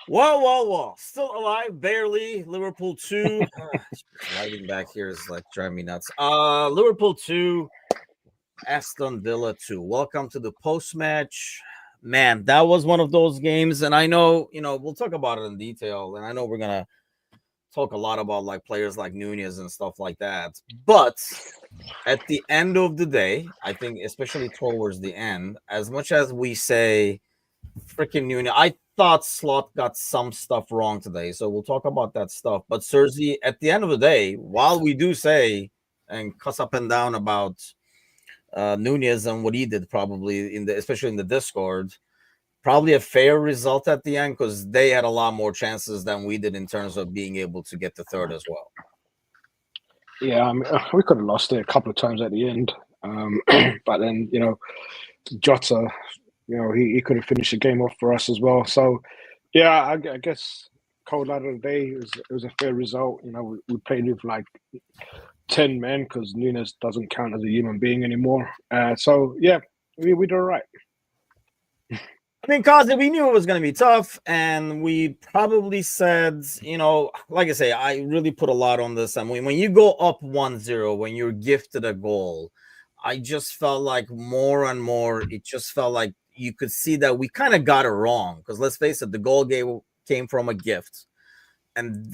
Whoa. Still alive, barely. Liverpool 2. Lighting back here is like driving me nuts. Liverpool 2, Aston Villa 2. Welcome to the post-match. Man, that was one of those games, and I know, we'll talk about it in detail, and I know we're going to talk a lot about like players like Nunez and stuff like that. But at the end of the day, I think, especially towards the end, as much as we say freaking Nunez, I thought Slot got some stuff wrong today, so we'll talk about that stuff. But Sergi, at the end of the day, while we do say and cuss up and down about Nunez and what he did, probably especially in the Discord, probably a fair result at the end because they had a lot more chances than we did in terms of being able to get the third as well. Yeah, I mean, we could have lost it a couple of times at the end, but then Jota, he could have finished the game off for us as well. So, yeah, I guess cold out of the day, it was a fair result. We played with like 10 men because Nunez doesn't count as a human being anymore. So, yeah, we did all right. I mean, Kazi, we knew it was going to be tough, and we probably said, like I say, I really put a lot on this. I mean, when you go up 1-0, when you're gifted a goal, I just felt like more and more, it just felt like you could see that we kind of got it wrong. Because let's face it, the goal came from a gift. And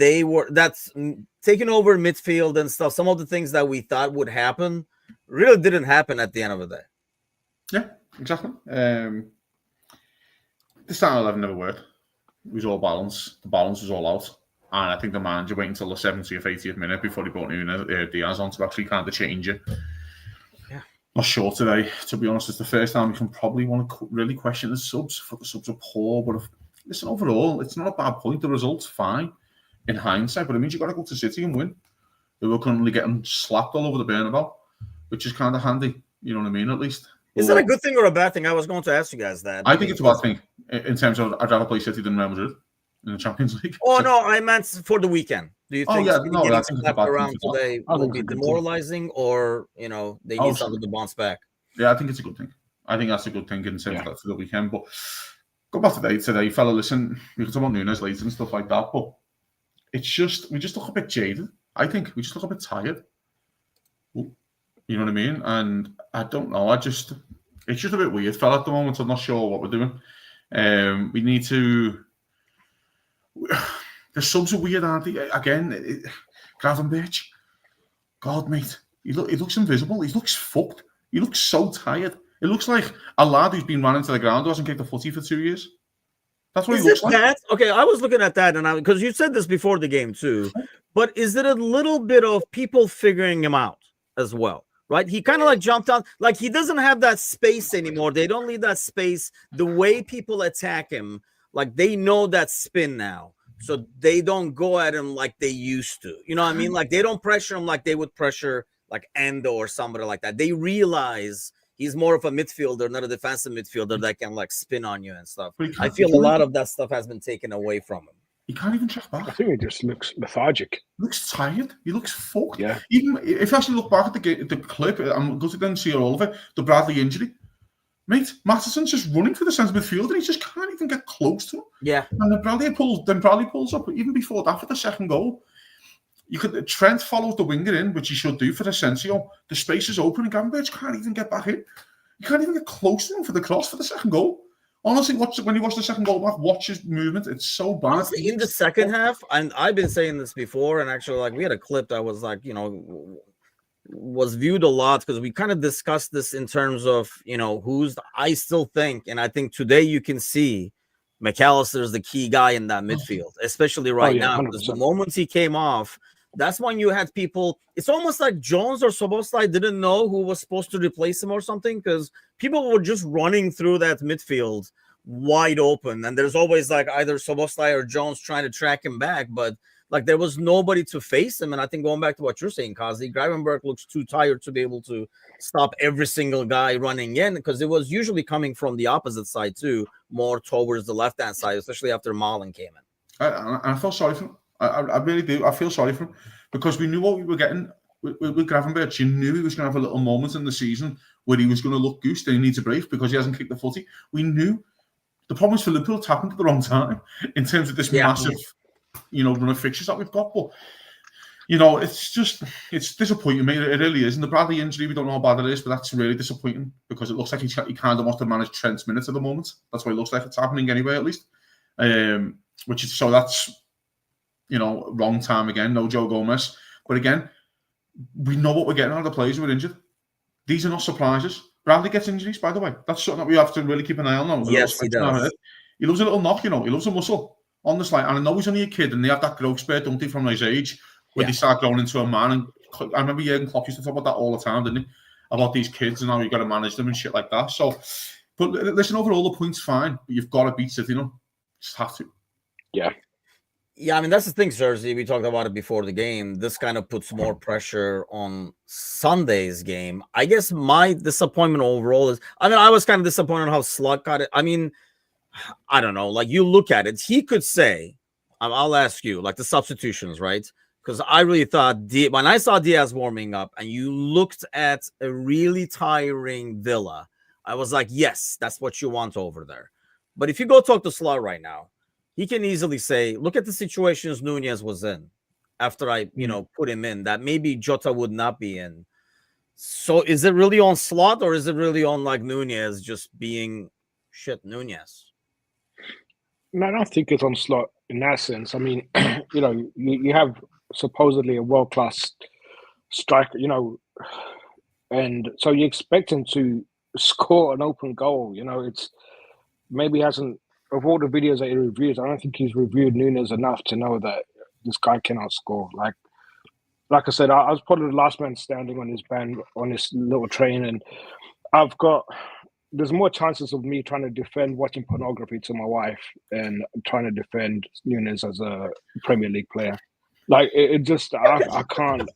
that's taking over midfield and stuff. Some of the things that we thought would happen really didn't happen at the end of the day. Yeah, exactly. The starting 11 never worked. It was all balance. The balance was all out. And I think the manager waited until the 70th, 80th minute before he brought Diaz on to actually kind of change it. Yeah. Not sure today, to be honest. It's the first time we can probably want to really question the subs. For the subs are poor. But listen, overall, it's not a bad point. The result's fine in hindsight. But it means you've got to go to City and win. They were currently getting slapped all over the Bernabeu, which is kind of handy. You know what I mean, at least. Is that a good thing or a bad thing? I was going to ask you guys that. I think it's a bad thing in terms of I'd rather play City than Real Madrid in the Champions League. Oh, no, I meant for the weekend. Do you think I think it's a bad around today will be demoralizing or, they need something to bounce back? Yeah, I think it's a good thing. I think that's a good thing in terms of that for the weekend. But go back today, fella, listen, we can talk about Nunez later and stuff like that, but it's just, we just look a bit jaded. I think we just look a bit tired. You know what I mean? And I don't know. It's just a bit weird, fella, at the moment. I'm not sure what we're doing. We need to. The subs are weird, aren't they? Again, Gravenberch. God, mate, he looks invisible. He looks fucked. He looks so tired. It looks like a lad who's been run into the ground who hasn't kicked a footy for 2 years. That's what he looks like. Okay, I was looking at that, and because you said this before the game too, but is it a little bit of people figuring him out as well? Right, he kind of like jumped out, like he doesn't have that space anymore. They don't leave that space. The way people attack him, like they know that spin now, so they don't go at him like they used to. You know what I mean? Like they don't pressure him like they would pressure like Endo or somebody like that. They realize he's more of a midfielder, not a defensive midfielder that can like spin on you and stuff. I feel a lot of that stuff has been taken away from him. He can't even track back. I think he just looks lethargic. He looks tired. He looks fucked. Yeah. Even if you actually look back at the clip, I'm going to then see all of it. The Bradley injury, mate. Mattison's just running for the centre midfield, and he just can't even get close to him. Yeah. And then Bradley pulls up. Even before that, for the second goal, Trent followed the winger in, which he should do for Asensio. The space is open, and Gravenberch can't even get back in. You can't even get close to him for the cross for the second goal. Honestly, when you watch the second goal back, watch his movement. It's so bad. Honestly, in the second half, and I've been saying this before, and actually, like, we had a clip that was like, was viewed a lot because we kind of discussed this in terms of, I still think, and I think today you can see McAllister is the key guy in that midfield, especially right now, because the moment he came off, that's when you had people. It's almost like Jones or Szoboszlai didn't know who was supposed to replace him or something, because people were just running through that midfield wide open, and there's always like either Szoboszlai or Jones trying to track him back, but like there was nobody to face him. And I think going back to what you're saying, Kazi, Gravenberch looks too tired to be able to stop every single guy running in, because it was usually coming from the opposite side too, more towards the left-hand side, especially after Malen came in. I felt sorry for him. I really do. I feel sorry for him because we knew what we were getting with Gravenberch. You knew he was going to have a little moment in the season where he was going to look goose and he needs a break because he hasn't kicked the footy. We knew The problem is for Liverpool, it's happened at the wrong time in terms of this massive, run of fixtures that we've got. But it's disappointing, mate. It really is. And the Bradley injury, we don't know how bad it is, but that's really disappointing because it looks like he kind of wants to manage Trent's minutes at the moment. That's what it looks like it's happening anyway, at least. That's wrong time again. No Joe Gomez, but again, we know what we're getting out of the players who are injured. These are not surprises. Bradley gets injuries, by the way. That's something that we have to really keep an eye on now. Yes, he does. He loves a little knock, He loves a muscle on the slide. And I know he's only a kid, and they have that growth spurt, don't they, from his age, where they start growing into a man. And I remember Jurgen Klopp used to talk about that all the time, didn't he? About these kids and how you got to manage them and shit like that. So, but listen, overall, the point's fine, but you've got to beat City, Just have to. Yeah. Yeah, I mean, that's the thing, Jersey. We talked about it before the game. This kind of puts more pressure on Sunday's game. I guess my disappointment overall is, I was kind of disappointed how Slot got it. I mean, I don't know. Like, you look at it, he could say, I'll ask you, like the substitutions, right? Because I really thought, when I saw Diaz warming up and you looked at a really tiring Villa, I was like, yes, that's what you want over there. But if you go talk to Slot right now, he can easily say, look at the situations Nunez was in after I, put him in, that maybe Jota would not be in. So is it really on Slot or is it really on like Nunez just being Nunez? No, I don't think it's on Slot in that sense. I mean, you have supposedly a world-class striker, and so you expect him to score an open goal. It's maybe hasn't. Of all the videos that he reviews, I don't think he's reviewed Nunez enough to know that this guy cannot score. Like I said, I was probably the last man standing on this little train, and there's more chances of me trying to defend watching pornography to my wife than trying to defend Nunez as a Premier League player. Like I can't.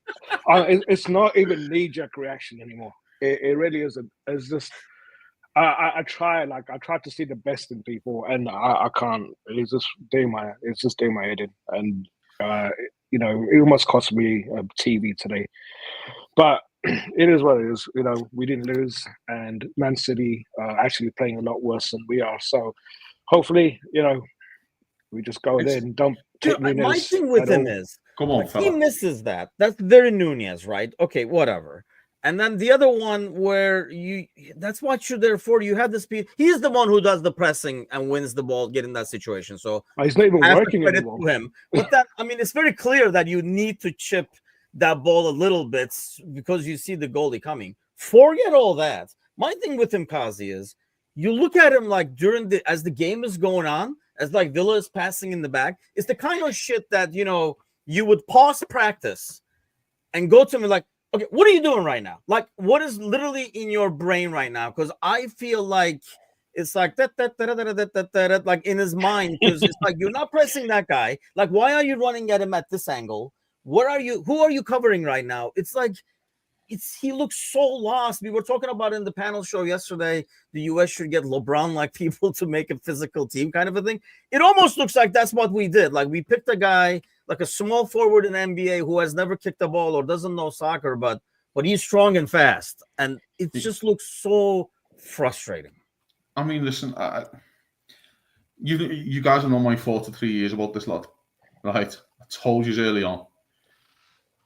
It's not even knee-jerk reaction anymore. It really isn't. It's just. I try to see the best in people, and I can't. It's just doing my head in, and it almost cost me a TV today. But it is what it is. We didn't lose, and Man City are actually playing a lot worse than we are. So hopefully, we just go there and don't. My thing with him is, come on, he misses that. That's very Nunez, right? Okay, whatever. And then the other one where that's what you're there for. You have the speed. He's the one who does the pressing and wins the ball, get in that situation. So he's not even working anymore. To him. But it's very clear that you need to chip that ball a little bit because you see the goalie coming. Forget all that. My thing with him, Kazi, is you look at him like as the game is going on, as like Villa is passing in the back, it's the kind of shit that, you would pause practice and go to him like, okay, what are you doing right now? Like, what is literally in your brain right now? Because I feel like it's like that, like in his mind, because it's like you're not pressing that guy. Like, why are you running at him at this angle? Where are you? Who are you covering right now? It's like he looks so lost. We were talking about in the panel show yesterday, the US should get LeBron-like people to make a physical team kind of a thing. It almost looks like that's what we did. Like, we picked a guy like a small forward in NBA who has never kicked a ball or doesn't know soccer, but he's strong and fast. And it just looks so frustrating. I mean, listen, you guys have known my 4 to 3 years about this lad, right? I told you early on.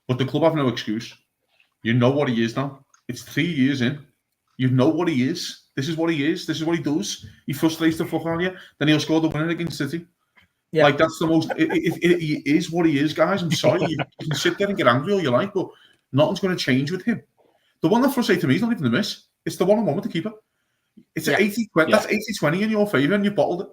But the club have no excuse. You know what he is now. It's 3 years in. You know what he is. This is what he is. This is what he does. He frustrates the fuck out of you. Then he'll score the winner against City. Yeah. Like, that's the most... He is what he is, guys. I'm sorry. You can sit there and get angry all you like, but nothing's going to change with him. The one that frustrates me is not even the miss. It's the one-on-one with the keeper. It's an 80-20. That's 80-20 in your favour, and you bottled it.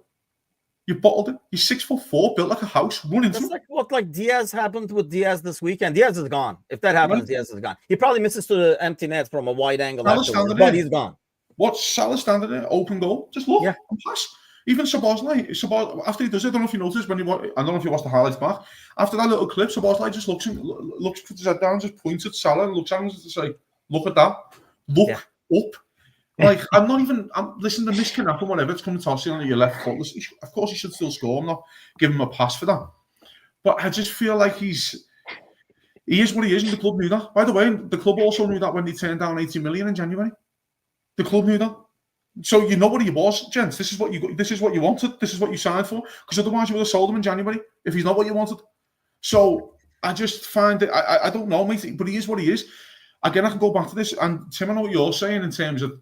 You bottled it. You're 6'4", built like a house, running through. It's like what Diaz happened with Diaz this weekend. Diaz is gone. If that happens, Diaz is gone. He probably misses to the empty net from a wide angle afterwards, but he's gone. What's Salah standing there? Open goal. Just look and pass. Even Szoboszlai, after he does it, I don't know if you noticed I don't know if you watched the highlights back. After that little clip, Szoboszlai just looks, puts his head down, just points at Salah and looks at him to say, look at that. Look up. Like, listen, the miss can happen, whatever. It's coming to toss you on your left foot. Of course, he should still score. I'm not giving him a pass for that. But I just feel like he is what he is, and the club knew that. By the way, the club also knew that when they turned down 80 million in January. The club knew that. So you know what he was, gents. This is what you got. This is what you wanted. This is what you signed for. Because otherwise, you would have sold him in January if he's not what you wanted. So I just find it. I don't know, mate. But he is what he is. Again, I can go back to this, and Tim, I know what you're saying in terms of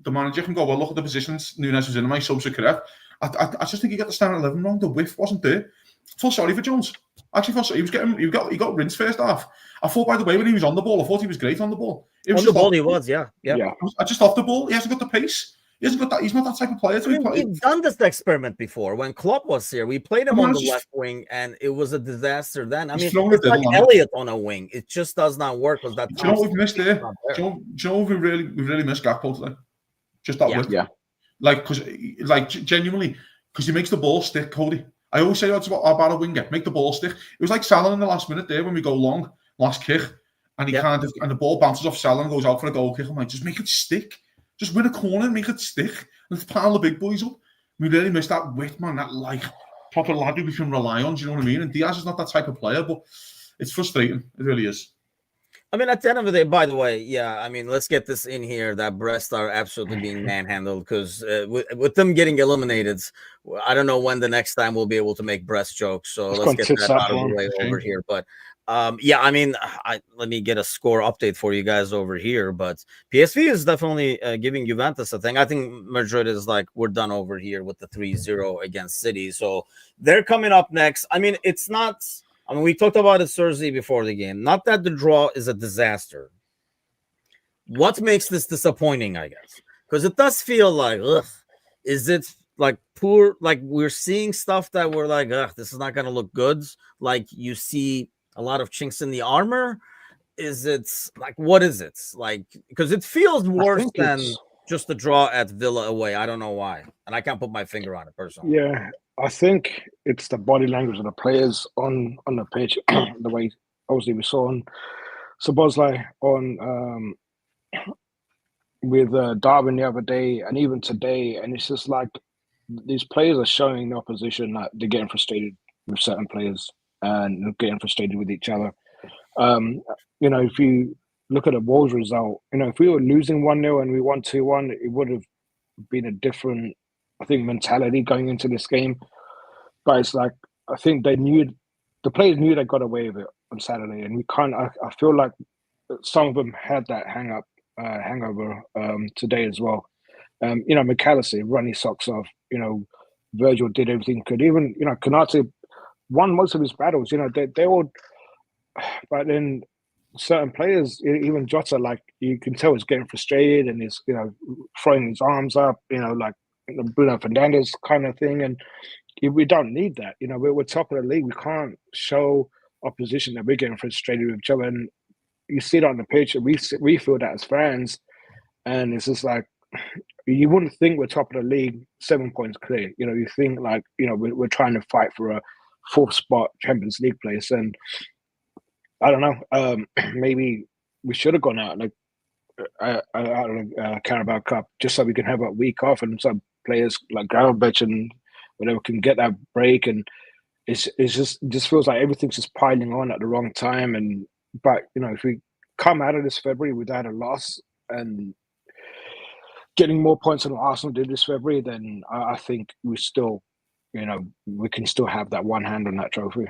the manager can go, well, look at the positions Nunes was in, am I so correct? I just think he got the starting 11 wrong. The width wasn't there. I feel sorry for Jones. I actually felt sorry. He got rinsed first half. I thought, by the way, when he was on the ball, I thought he was great on the ball. On the ball, he was, yeah. I just off the ball. He hasn't got the pace. He hasn't got that. He's not that type of player. We've done this experiment before. When Klopp was here, we played him on the left wing, and it was a disaster then. I mean, it's like Elliott on a wing. It just does not work. Because that. Do you know what we've missed there? Do you know we really missed Gakpo today? Just that width. Yeah. Genuinely, because he makes the ball stick, Cody. I always say that's about a winger. Make the ball stick. It was like Salah in the last minute there when we go long, last kick, and he and the ball bounces off Salah and goes out for a goal kick. I'm like, just make it stick. Just win a corner and make it stick. Let's pile the big boys up. We really missed that width, man. That proper lad who we can rely on. Do you know what I mean? And Diaz is not that type of player, but it's frustrating. It really is. I mean, at the end of the day, by the way, yeah, I mean, let's get this in here that Brest are absolutely being manhandled because with them getting eliminated, I don't know when the next time we'll be able to make Brest jokes. So let's get that out of the way over here. But yeah, I mean, let me get a score update for you guys over here. But PSV is definitely giving Juventus a thing. I think Madrid is like, we're done over here with the 3-0 against City. So they're coming up next. I mean, it's not... I mean, we talked about it Thursday before the game. Not that the draw is a disaster. What makes this disappointing, I guess? Because it does feel like, is it like poor? Like we're seeing stuff that we're like, this is not going to look good. Like you see a lot of chinks in the armor. Is it like, what is it? Like, because it feels worse than just the draw at Villa away. I don't know why. And I can't put my finger on it personally. Yeah. I think it's the body language of the players on the pitch, the way obviously we saw on Szoboszlai on with Darwin the other day and even today, and it's just like these players are showing the opposition that they're getting frustrated with certain players and they're getting frustrated with each other. You know, if you look at the Wolves result, you know, if we were losing 1-0 and we won 2-1, it would have been a different, I think, mentality going into this game. But it's like, I think the players knew they got away with it on Saturday, and we can't. I feel like some of them had that hangover today as well. You know, McAllister run his socks off. You know, Virgil did everything he could. Even, you know, Konate won most of his battles. You know, they all. But then certain players, even Jota, like you can tell, is getting frustrated and is, you know, throwing his arms up. You know, like the Bruno Fernandes kind of thing, and we don't need that. You know, we're top of the league. We can't show opposition that we're getting frustrated with each other. And you see it on the pitch, and we feel that as fans. And it's just like, you wouldn't think we're top of the league 7 points clear. You know, you think like, you know, we're trying to fight for a 4th spot Champions League place. And I don't know, maybe we should have gone out like out of Carabao Cup just so we can have a week off, and some players like Gravenberch and whatever can get that break. And it just feels like everything's just piling on at the wrong time. But you know, if we come out of this February without a loss and getting more points than Arsenal did this February, then I think we still, you know, we can still have that one hand on that trophy.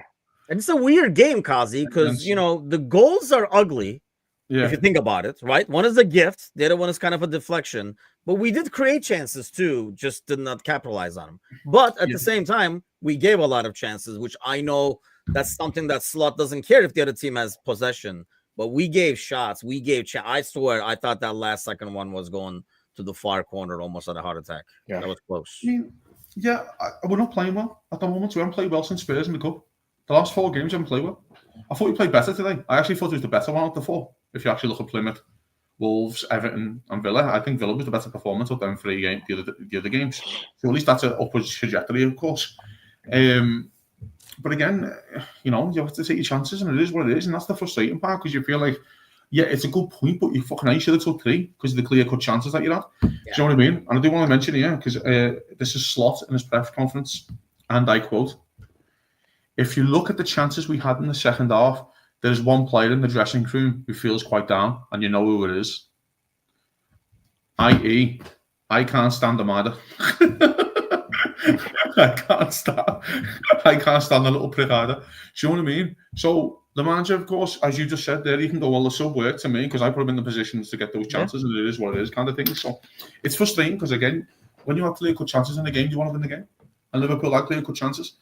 And it's a weird game, Kazi, because, you know, the goals are ugly, if you think about it, right? One is a gift. The other one is kind of a deflection. But we did create chances, too, just did not capitalize on them. But at the same time, we gave a lot of chances, which I know that's something that Slot doesn't care if the other team has possession. But we gave shots. We gave I swear, I thought that last second one was going to the far corner, almost at a heart attack. Yeah. That was close. I mean, we're not playing well at the moment. We haven't played well since Spurs in the Cup. The last 4 games, we haven't played well. I thought we played better today. I actually thought it was the better one of the 4. If you actually look at Plymouth, Wolves, Everton, and Villa, I think Villa was the better performance of them 3 games, the other games. So at least that's an upward trajectory, of course. But again, you know, you have to take your chances, and it is what it is, and that's the frustrating part, because you feel like, yeah, it's a good point, but you fucking should have took 3 because of the clear-cut chances that you had. Yeah. Do you know what I mean? And I do want to mention here, because this is Slot in his press conference, and I quote, "If you look at the chances we had in the second half, there's one player in the dressing room who feels quite down, and you know who it is. I.e., I can't stand them either. I can't stand the little prick either. Do you know what I mean? So the manager, of course, as you just said there, he can go, well, the sub work to me because I put him in the positions to get those chances, and it is what it is, kind of thing. So it's frustrating because, again, when you have clear-cut chances in the game, you want to win the game. And Liverpool have clear-cut chances.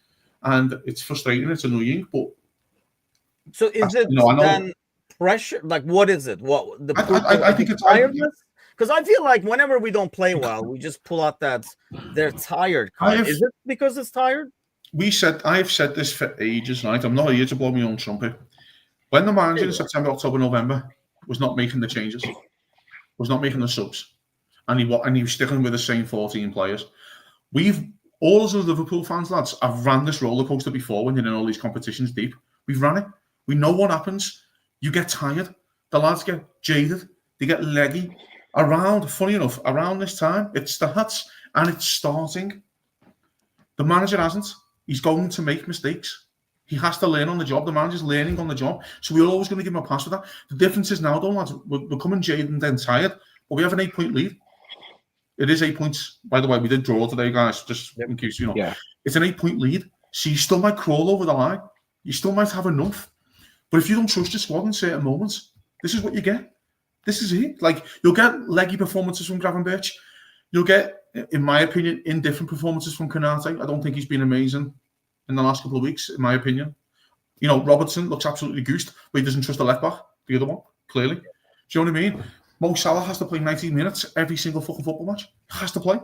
And it's frustrating, it's annoying, but... So is it then pressure? Like, what is it? What the I think it's tiredness? Because I feel like whenever we don't play well, we just pull out that they're tired card. Is it because it's tired? I have said this for ages, right? I'm not here to blow my own trumpet. When the manager in September, October, November was not making the changes, was not making the subs, and he was sticking with the same 14 players, all of the Liverpool fans, lads, I've ran this roller coaster before when you're in all these competitions deep. We've ran it. We know what happens. You get tired. The lads get jaded. They get leggy. Funny enough, around this time, it starts, and it's starting. The manager hasn't. He's going to make mistakes. He has to learn on the job. The manager's learning on the job. So we're always going to give him a pass for that. The difference is now, though, lads, we're coming jaded and then tired, but we have an 8-point lead. It is 8 points. By the way, we did draw today, guys, just in case you know. Yeah. It's an 8-point lead. So you still might crawl over the line. You still might have enough. But if you don't trust your squad in certain moments, this is what you get. This is it. Like, you'll get leggy performances from Gravenberch. You'll get, in my opinion, indifferent performances from Konate. I don't think he's been amazing in the last couple of weeks, in my opinion. You know, Robertson looks absolutely goosed, but he doesn't trust the left back, the other one, clearly. Do you know what I mean? Mo Salah has to play 90 minutes every single fucking football match. He has to play.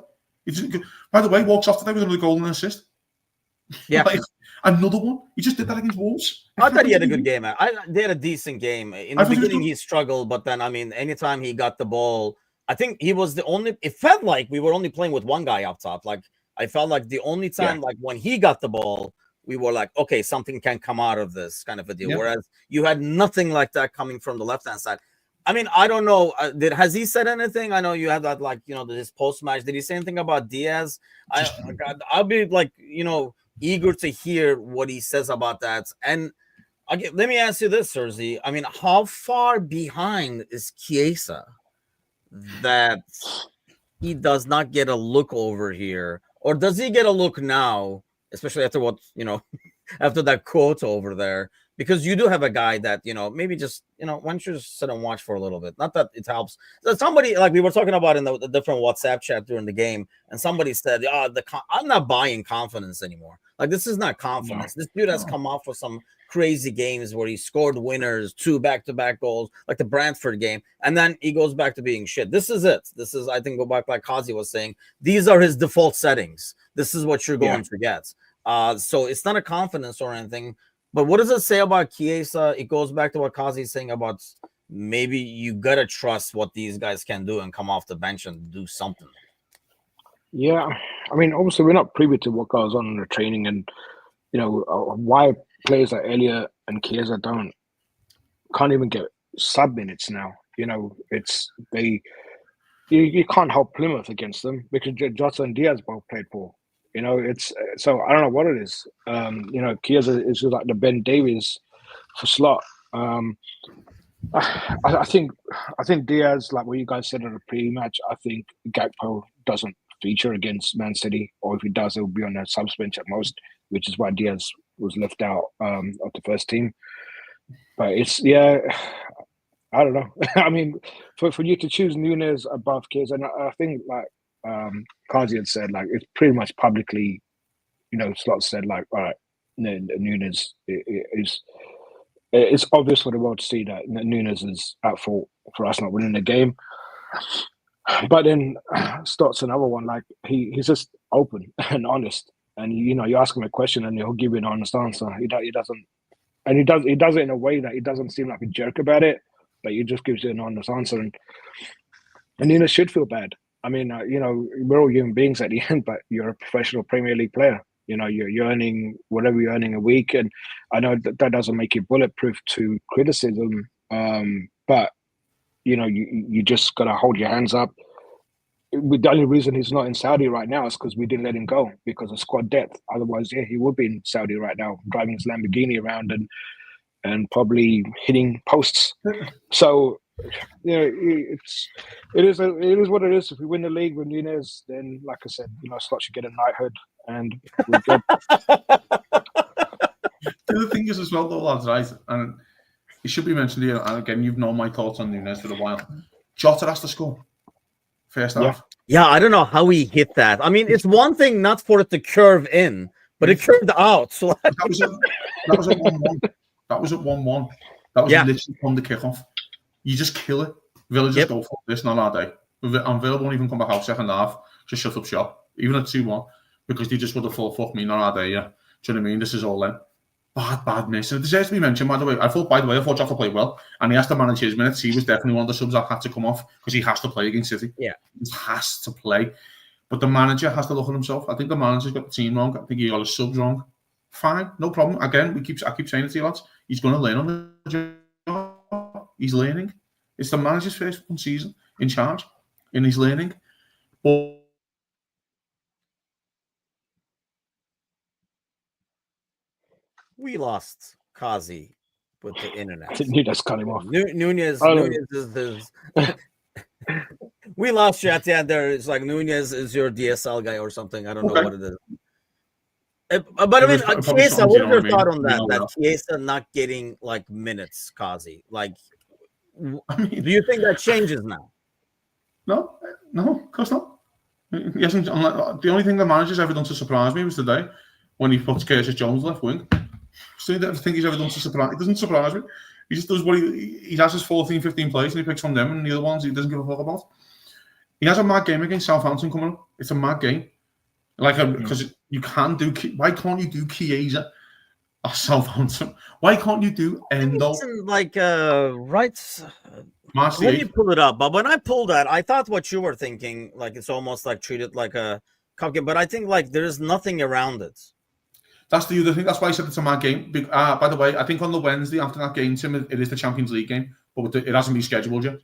By the way, walks off today with another goal and an assist. Yeah. Like, another one. He just did that against Wolves. I thought he had a good game. They had a decent game. In the beginning, he struggled, but then, I mean, anytime he got the ball, I think he was the only... It felt like we were only playing with one guy up top. Like, I felt like the only time, like, when he got the ball, we were like, okay, something can come out of this kind of a deal. Whereas you had nothing like that coming from the left-hand side. I mean, I don't know. Has he said anything? I know you had that, like, you know, this post-match. Did he say anything about Diaz? I'll be, like, you know, eager to hear what he says about that. And let me ask you this, Serzi. I mean, how far behind is Chiesa that he does not get a look over here? Or does he get a look now, especially after what, you know, after that quote over there? Because you do have a guy that, you know, maybe just, you know, why don't you just sit and watch for a little bit? Not that it helps. Somebody, like we were talking about in the different WhatsApp chat during the game, and somebody said, I'm not buying confidence anymore. Like, this is not confidence. This dude has come off with some crazy games where he scored winners, 2 back-to-back goals, like the Brentford game, and then he goes back to being shit. This is it. This is, I think, go back like Kazi was saying, these are his default settings. This is what you're going to get. So it's not a confidence or anything. But what does it say about Chiesa? It goes back to what Kazi's saying about maybe you got to trust what these guys can do and come off the bench and do something. Yeah. I mean, obviously, we're not privy to what goes on in the training and, you know, why players like Elliott and Chiesa can't even get sub minutes now. You know, you can't help Plymouth against them because Jota and Diaz both played poor. You know, it's so I don't know what it is. You know, Chiesa is like the Ben Davies for slot. I think Diaz, like what you guys said in the pre-match, I think Gakpo doesn't feature against Man City, or if he does, it will be on a subs bench at most, which is why Diaz was left out of the first team. But it's I don't know. I mean, for you to choose Nunes above Chiesa, and I think like. Kazi had said, like, it's pretty much publicly, you know, Slot said, like, all right, Nunes it's obvious for the world to see that Nunes is at fault for us not winning the game. But then Stott's another one, like, he's just open and honest. And, you know, you ask him a question and he'll give you an honest answer. He doesn't, and he does it in a way that he doesn't seem like a jerk about it, but he just gives you an honest answer. And Nunes should feel bad. I mean, you know, we're all human beings at the end, but you're a professional Premier League player. You know, you're earning whatever you're earning a week. And I know that doesn't make you bulletproof to criticism, but, you know, you just got to hold your hands up. The only reason he's not in Saudi right now is because we didn't let him go because of squad depth. Otherwise, he would be in Saudi right now, driving his Lamborghini around and probably hitting posts. So, it is what it is. If we win the league with Nunez, then like I said, Slot should get a knighthood, and we're good. The other thing is as well, though, lads, right? And it should be mentioned here. And again, you've known my thoughts on Nunez for a while. Jota has to score first half. Yeah, I don't know how he hit that. I mean, it's one thing not for it to curve in, but it curved out. So that was at 1-1. That was at 1-1. That was literally from the kickoff. You just kill it. Villa just go for this, not our day. And Villa won't even come back out second half. Just shut up shop. Even at 2-1. Because they just would have thought, fuck me, not our day, yeah. Do you know what I mean? This is all in. Bad miss. And it deserves to be mentioned, by the way. I thought Jota played well. And he has to manage his minutes. He was definitely one of the subs that had to come off. Because he has to play against City. Yeah. He has to play. But the manager has to look at himself. I think the manager's got the team wrong. I think he got his subs wrong. Fine, no problem. Again, I keep saying it to you lads. He's going to learn on the job. He's learning. It's the manager's first season in charge, and he's learning. But we lost Kazi with the internet. Nunez cut him off. Nunez is we lost you at the end there. It's like Nunez is your DSL guy or something. I don't know what it is. But I mean, Chiesa, what is your thought on that? That Chiesa not getting like minutes, Kazi. Like, do you think that changes now? No, of course not. He hasn't. The only thing the manager's ever done to surprise me was today when he puts Curtis Jones left wing. So the thing he's ever done to surprise, it doesn't surprise me. He just does what he has his 14, 15 plays and he picks from them, and the other ones he doesn't give a fuck about. He has a mad game against Southampton coming up. It's a mad game. Because you can do. Why can't you do Chiesa at Southampton? Why can't you do Endo? Right. Let me pull it up. But when I pulled that, I thought what you were thinking, like it's almost like treated like a cup game. But I think like there's nothing around it. That's the other thing. That's why I said it's a mad game. By the way, I think on the Wednesday after that game, Tim, it is the Champions League game, but it hasn't been scheduled yet.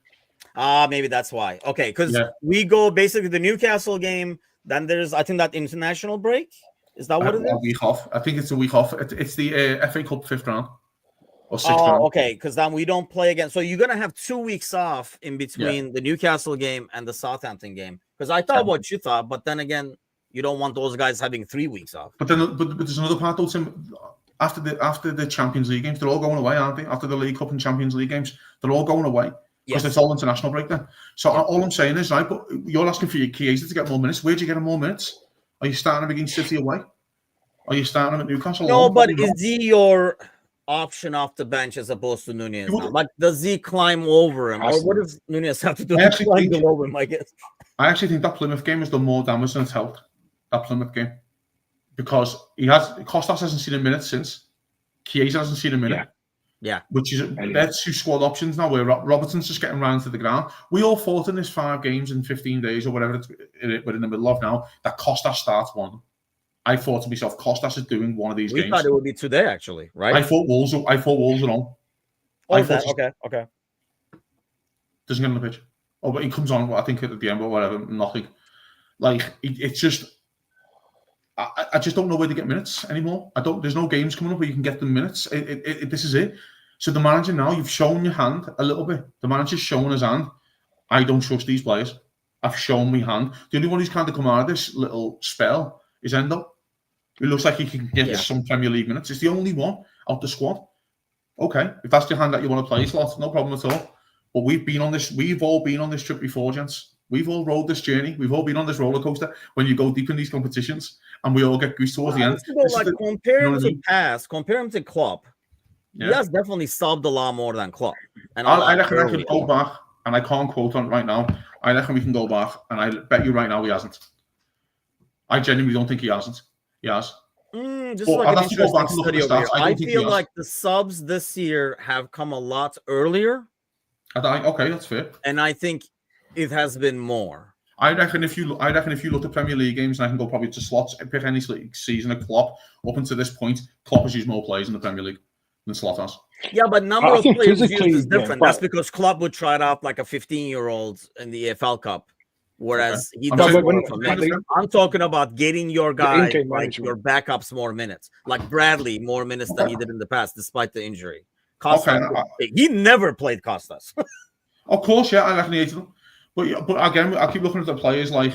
Maybe that's why. Okay, because we go basically the Newcastle game. Then there's, I think, that international break. Is that what it is? A week off. I think it's a week off. It's the FA Cup 5th round or 6th round. Okay, because then we don't play again. So you're going to have 2 weeks off in between the Newcastle game and the Southampton game. Because I thought what you thought, but then again, you don't want those guys having 3 weeks off. But there's another part, though, Tim. After the Champions League games, they're all going away, aren't they? After the League Cup and Champions League games, they're all going away. Because it's all international break then. So all I'm saying is, right, but you're asking for your Chiesa to get more minutes. Where do you get him more minutes? Are you starting him against City away? Are you starting him at Newcastle? No, but is he your option off the bench as opposed to Nunez? Like, does he climb over him? Or what does Nunez have to do to climb over him, I guess? I actually think that Plymouth game has done more damage than it's helped. That Plymouth game. Because Kostas hasn't seen a minute since. Chiesa hasn't seen a minute. Yeah, which is that's 2 squad options now. Where Robertson's just getting round to the ground. We all thought in this 5 games in 15 days or whatever we're in the middle of now that Kostas starts one. I thought to myself, Kostas is doing one of these games. We thought it would be today, actually, right? I thought Wolves are on. Okay. Doesn't get on the pitch. Oh, but he comes on. I think at the end or whatever. Nothing. Like it's just. I just don't know where to get minutes anymore. There's no games coming up where you can get the minutes. This is it. So the manager now, you've shown your hand a little bit. The manager's shown his hand. I don't trust these players. I've shown my hand. The only one who's kind of come out of this little spell is Endo. It looks like he can get some Premier League minutes. It's the only one out the squad. Okay, if that's your hand that you want to play, Slot, no problem at all. But we've all been on this trip before, gents. We've all rode this journey. We've all been on this roller coaster when you go deep in these competitions and we all get goose towards the end. Compare him to Pass, compare him to Klopp. He has definitely subbed a lot more than Klopp. And I reckon I can go back, and I can't quote on it right now. I reckon we can go back, and I bet you right now he hasn't. I genuinely don't think he hasn't. He has. Just like an interesting study over here. I feel like the subs this year have come a lot earlier. Okay, that's fair. And I think it has been more. I reckon if you look at Premier League games, and I can go probably to Slots, pick any season of Klopp up until this point, Klopp has used more players in the Premier League than Slot has. Yeah, but number of players used is different. That's because Klopp would try it out like a 15-year-old in the EFL Cup, whereas he doesn't work from minutes. I'm talking about getting your guy, like your backups, more minutes. Like Bradley, more minutes than he did in the past, despite the injury. Costas, he never played Costas. Of course, yeah, I reckon he hated them. But again, I keep looking at the players like,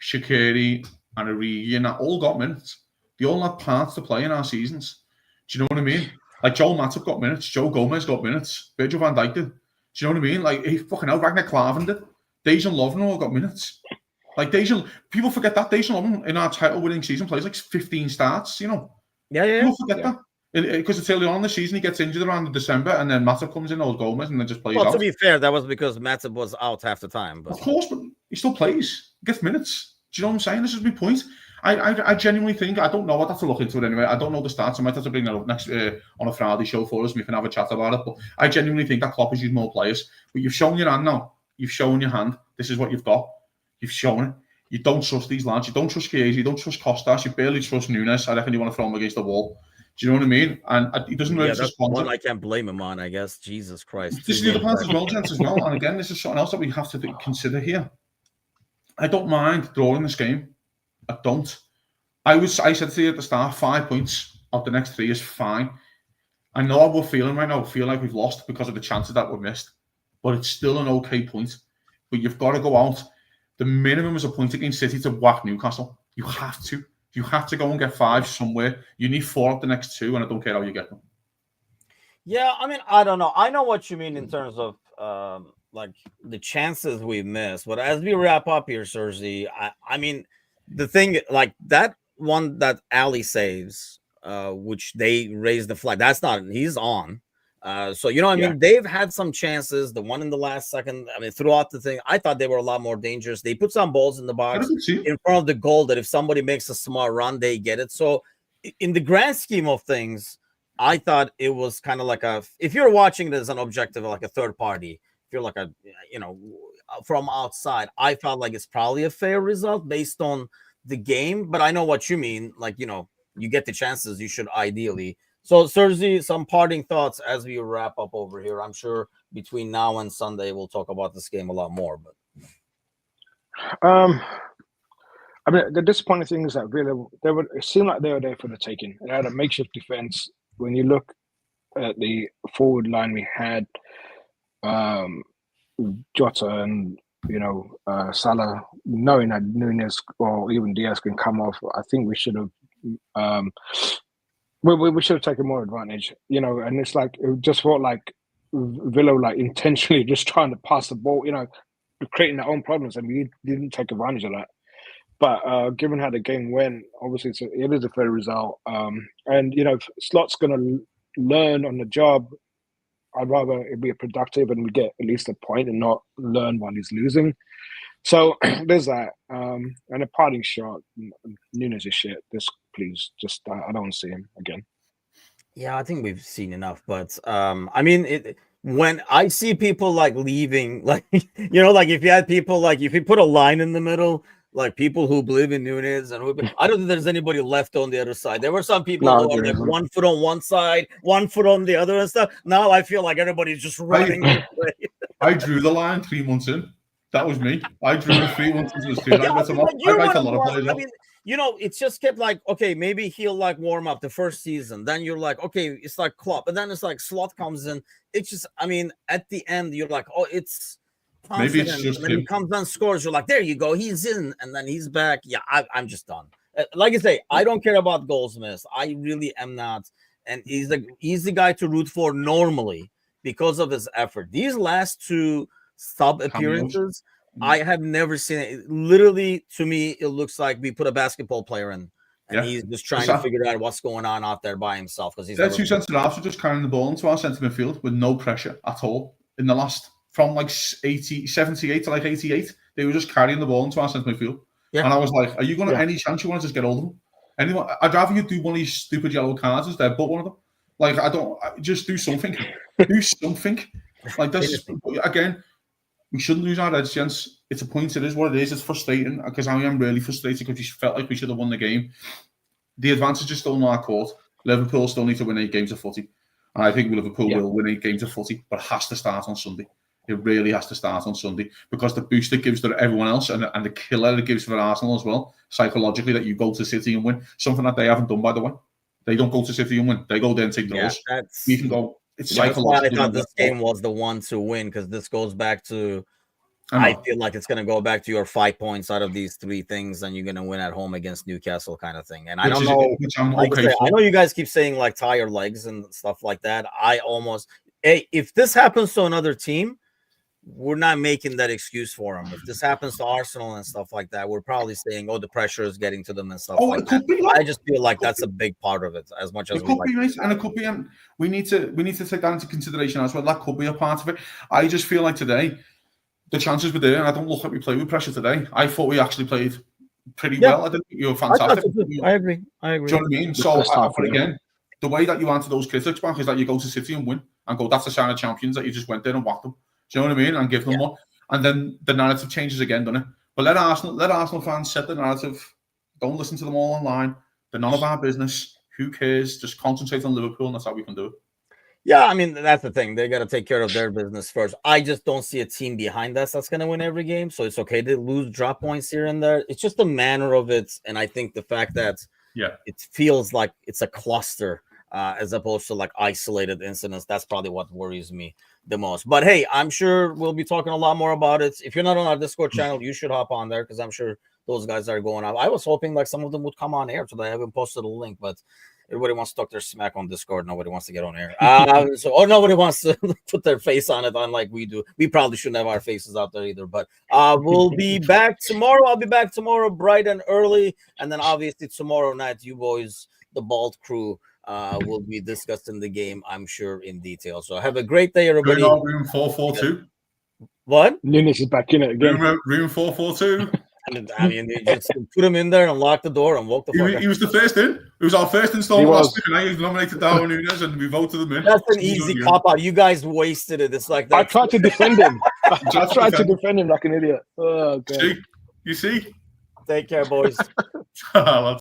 Shaqiri and Origi, and that all got minutes. They all had parts to play in our seasons. Do you know what I mean? Like Joel Matip got minutes, Joe Gomez got minutes, Virgil van Dijk did. Do you know what I mean? Like, he fucking hell, Ragnar Klavan did. Dejan Lovren all got minutes. Like, people forget that Dejan Lovren in our title-winning season plays like 15 starts, Yeah. People forget that. Because it's early on in the season, he gets injured around December, and then Matip comes in, old Gomez, and then just plays out. To be fair, that was because Matip was out half the time. But... Of course, but he still plays. He gets minutes. Do you know what I'm saying? This is my point. I genuinely think, I don't know, I'd have to look into it anyway. I don't know the stats. I might have to bring that up next on a Friday show for us, and we can have a chat about it. But I genuinely think that Klopp has used more players. But you've shown your hand now. You've shown your hand. This is what you've got. You've shown it. You don't trust these lads. You don't trust Chiesa. You don't trust Costas. You barely trust Nunes. I reckon you want to throw him against the wall. Do you know what I mean? And he doesn't really respond. One I can't blame him on, I guess. Jesus Christ. This is the other part as well, gents, as well. And again, this is something else that we have to consider here. I don't mind drawing this game. I don't. I said to you at the start, 5 points out the next 3 is fine. I know how we're feeling right now. We feel like we've lost because of the chances that were missed. But it's still an okay point. But you've got to go out. The minimum is a point against City to whack Newcastle. You have to. You have to go and get 5 somewhere. You need 4 out the next 2, and I don't care how you get them. Yeah, I mean, I don't know. I know what you mean in terms of like the chances we missed. But as we wrap up here, Sergi, I mean, the thing, like that one that Ali saves, which they raised the flag, that's not, he's on. So, you know what I mean? They've had some chances. The one in the last second, I mean, throughout the thing, I thought they were a lot more dangerous. They put some balls in the box in front of the goal that if somebody makes a smart run, they get it. So in the grand scheme of things, I thought it was kind of like if you're watching it as an objective, like a third party, if you're like from outside, I felt like it's probably a fair result based on the game. But I know what you mean. Like, you get the chances, you should ideally. So, Sergi, some parting thoughts as we wrap up over here. I'm sure between now and Sunday, we'll talk about this game a lot more. But I mean, the disappointing thing is that it seemed like they were there for the taking. They had a makeshift defense. When you look at the forward line, we had Jota and Salah, knowing that Nunes or even Diaz can come off. I think we should have. We should have taken more advantage, and it's like it just felt like Villa like intentionally just trying to pass the ball, creating their own problems, and we didn't take advantage of that. But given how the game went, obviously it is a fair result. And if Slot's going to learn on the job, I'd rather it be productive and we get at least a point and not learn while he's losing. So there's that. And a parting shot, Nunes is shit. Please, just I don't want to see him again. Yeah, I think we've seen enough. But I mean, when I see people like leaving, like like if you had people like if you put a line in the middle, like people who believe in Nunes, and I don't think there's anybody left on the other side. There were some people who are like 1 foot on one side, 1 foot on the other and stuff. Now I feel like everybody's just running. I drew the line 3 months in. That was me. I drew the 3 months into the street. I like a lot of players. I mean, it's just kept like, okay, maybe he'll like warm up the first season. Then you're like, okay, it's like Klopp. And then it's like Slot comes in. It's just, I mean, at the end, you're like, oh, it's confident. Maybe it's just and then he comes and scores. You're like, there you go. He's in. And then he's back. Yeah, I'm just done. Like I say, I don't care about goals missed. I really am not. And he's the guy to root for normally because of his effort. These last 2 sub appearances, I have never seen it. Literally, to me, it looks like we put a basketball player in, and he's just trying to figure out what's going on out there by himself. Because he's 2 centre halves are just carrying the ball into our centre midfield with no pressure at all. In the last, from like 78 to like 88, they were just carrying the ball into our centre midfield. Yeah. And I was like, are you going to any chance you want to just get hold of them? Anyone? I'd rather you do one of these stupid yellow cards instead, but one of them. Like, just do something. Do something. Like, this, again, we shouldn't lose our heads, gents. It's a point. It is what it is. It's frustrating because I am really frustrated because we felt like we should have won the game. The advantage is still in our court. Liverpool still need to win 8 games of footy. And I think Liverpool will win 8 games of footy, but it has to start on Sunday. It really has to start on Sunday because the boost it gives to everyone else and the killer it gives for Arsenal as well, psychologically, that you go to City and win. Something that they haven't done, by the way. They don't go to City and win. They go there and take draws. We can go it's That's why I psychological. thought this game was the one to win, because this goes back to. I feel like it's going to go back to your 5 points out of these 3 things, and you're going to win at home against Newcastle, kind of thing. And I don't know. Which I'm Like okay I know you guys keep saying like tie your legs and stuff like that. If this happens to another team, we're not making that excuse for them. If this happens to Arsenal and stuff like that, we're probably saying, "Oh, the pressure is getting to them and stuff like that." I just feel like that's a big part of it, as much as we like. And it could be, and we need to take that into consideration as well. That could be a part of it. I just feel like today, the chances were there, and I don't look like we played with pressure today. I thought we actually played pretty well. I think you were fantastic. I agree. Do you know what I mean? So, but again, the way that you answer those critics back is that you go to City and win and go, that's a sign of champions, that you just went there and whacked them. Do you know what I mean? And give them more. And then the narrative changes again, doesn't it? But let Arsenal fans set the narrative. Don't listen to them all online. They're none of our business. Who cares? Just concentrate on Liverpool, and that's how we can do it. Yeah, I mean, that's the thing. They got to take care of their business first. I just don't see a team behind us that's going to win every game. So it's okay to lose drop points here and there. It's just the manner of it. And I think the fact that it feels like it's a cluster as opposed to like isolated incidents. That's probably what worries me the most. But hey, I'm sure we'll be talking a lot more about it. If you're not on our Discord channel, you should hop on there, because I'm sure those guys are going up. I was hoping like some of them would come on air today. I haven't posted a link, but everybody wants to talk their smack on Discord. Nobody wants to get on air. Nobody wants to put their face on it, unlike we do. We probably shouldn't have our faces out there either. But we'll be back tomorrow. I'll be back tomorrow bright and early. And then obviously tomorrow night, you boys, the Bald crew, will be discussing the game, I'm sure, in detail. So have a great day, everybody. Room 442. What? Nunes is back in it again. Room 442. I mean, they just put him in there and lock the door and walk the fuck out. He was the first in. It was our first installment last week, and I nominated Darwin Nunes, and we voted them in. That's an easy cop-out. You guys wasted it. It's like that. I tried to defend him. I tried to defend him like an idiot. Oh, God. You see? Take care, boys.